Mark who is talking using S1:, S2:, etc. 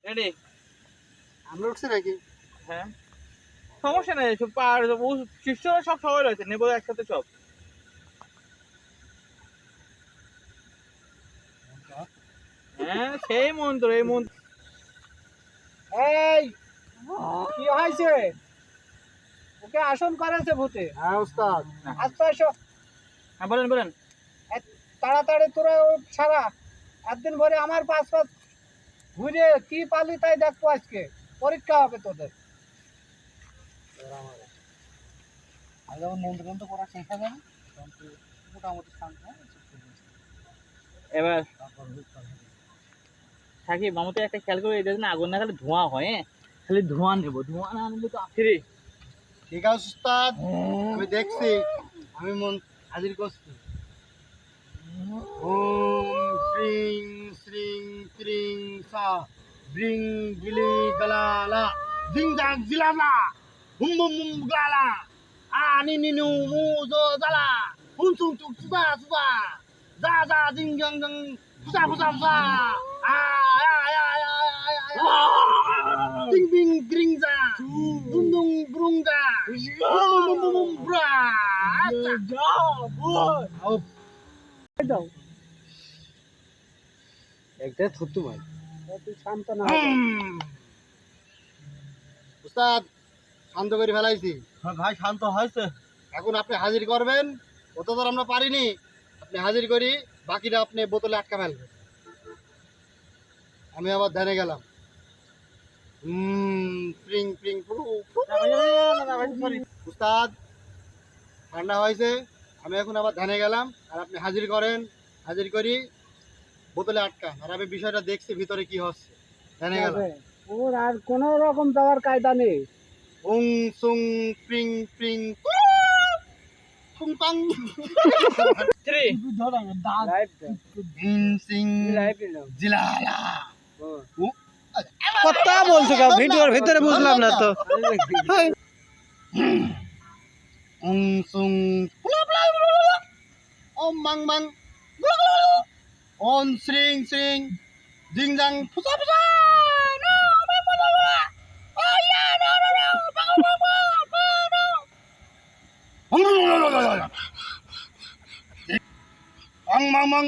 S1: Ready?
S2: আমরা উঠছি নাকি?
S1: হ্যাঁ, সমস্যা নাই। সব পার শিষ্যরা সব সবাই রয়েছে, নেবো একসাথে সব। হ্যাঁ, সেই মন্ত্র, এই মন্ত্র।
S3: এই কি হয়েছে? ওকে আসন করেছে ভূতে।
S2: হ্যাঁ ওস্তাদ।
S3: আস্তে এসো,
S1: হ্যাঁ, বলেন বলেন।
S3: তাড়াতাড়ি তোরা ওঠ সারা। একদিন ভরে আমার পাশ পাশ ঘুরে কি পালি তাই দেখবো। আজকে পরীক্ষা হবে তোদের।
S2: আর যখন মন্ত্র করা শেখা যাবে তখন তো মোটামুটি শান্ত হয়।
S1: এবার
S2: তারপর
S1: থাকি মামুতে একটা খেয়াল করে, এটা না আগুন না খালি ধোঁয়া হয়। হ্যাঁ, খালি ধোঁয়া নেবো, ধোঁয়া না আনলে তো আখেরে।
S2: ঠিক আছে উস্তাদ, আমি দেখছি, আমি মন হাজির করছি। ওম শ্রিং শ্রিং ক্রিং সা ব্রিং গিলি গালালা জিং জাং জিলালা হুম বুম বুম গালা আনি নিনু মু জো জালা হুম সুং টুক সুদা সুদা যা যা জিং জাং জাং ফুসা ফুসা ফুসা আ জিং বিং গ্রিং যা দুং দুং ব্রুং যা বুম বুম বুম ব্রা
S3: দাও
S2: একটা থুতু মার।
S3: তুই শান্ত না হও।
S2: উস্তাদ শান্ত করে ফেলাইছি।
S1: হ্যাঁ ভাই, শান্ত হয়েছে।
S2: এখন আপনি হাজির করবেন, অত তো আমরা পারিনি। আপনি হাজির করি, বাকিটা আপনি বোতলে আটকা ফেলবেন। আমি আবার ধ্যানে গেলাম। প্রিং প্রিং ফু ফু। উস্তাদ ঠান্ডা হয়েছে, আমি এখন আবার ধ্যানে গেলাম, আর আপনি হাজির করেন। হাজির করি, বোতলে আটকা। আর আমি বিষয়টা দেখছি ভিতরে কি হচ্ছে। ধ্যানে গেলাম।
S3: ওর আর কোন রকম যাওয়ার কায়দা নেই।
S2: উং সুং প্রিং প্রিং ফুং পাং।
S1: থ্রি।
S3: লাইফ
S2: সিং
S3: লাইফ নিলাম।
S2: জিলালা।
S3: কথা বলছো কেউ ভিডিওর ভিতরে বুঝলাম না তো।
S2: উং সুং ওম মাং মাং ওন শ্রিং শ্রিং জিং জাং ফুসা ফুসা আং মাং মাং